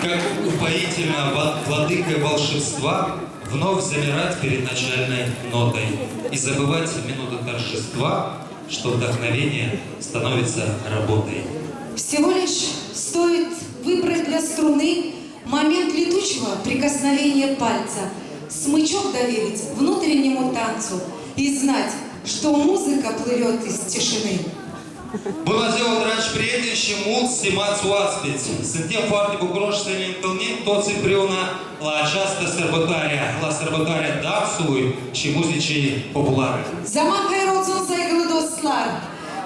как упоительно владыкой волшебства вновь замирать перед начальной нотой и забывать в минуту торжества, что вдохновение становится работой. Всего лишь стоит выбрать для струны момент летучего прикосновения пальца, смычок доверить внутреннему танцу и знать, что музыка плывет из tишины. Bună ziua, dragi prieteni și mulți stimați oaspeți! Suntem foarte bucuroși să ne întâlnim toți împreună la această sărbătoare, la sărbătoarea dansului și muzicii populare. Zaman hayır olsun saygılı dostlar.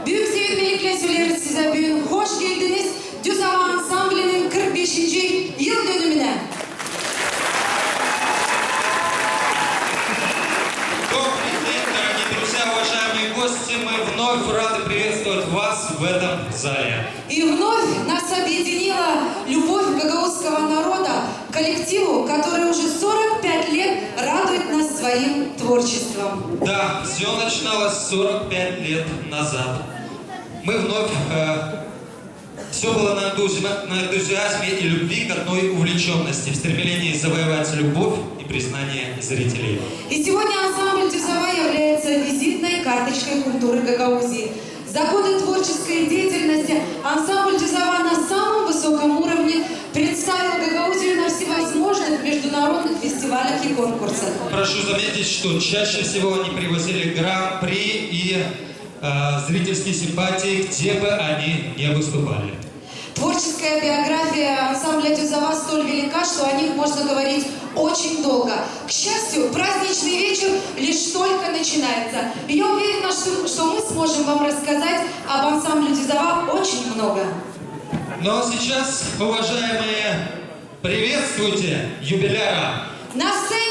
Büyük sevgilikle söyleriz size bugün. Hoş geldiniz Düz Hava Ansambli'nin 45. yıl dönümüne. Добрый день, дорогие друзья, уважаемые гости! Мы вновь рады приветствовать вас в этом зале. И вновь нас объединила любовь гагаузского народа к коллективу, который уже 45 лет радует нас своим творчеством. Да, все начиналось 45 лет назад. Мы вновь... все было на энтузиазме и любви к одной увлеченности, в стремлении завоевать любовь и признание зрителей. И сегодня ансамбль «Дюзова» является визитной карточкой культуры Гагаузии. За годы творческой деятельности ансамбль «Дюзова» на самом высоком уровне представил Гагаузию на всевозможных международных фестивалях и конкурсах. Прошу заметить, что чаще всего они привозили гран-при и зрительские симпатии, где бы они не выступали. Творческая биография ансамбля «Дюзова» столь велика, что о них можно говорить очень долго. К счастью, праздничный вечер лишь только начинается. И я уверена, что мы сможем вам рассказать об ансамбле «Дюзова» очень много. Но сейчас, уважаемые, приветствуйте юбиляра! На сцене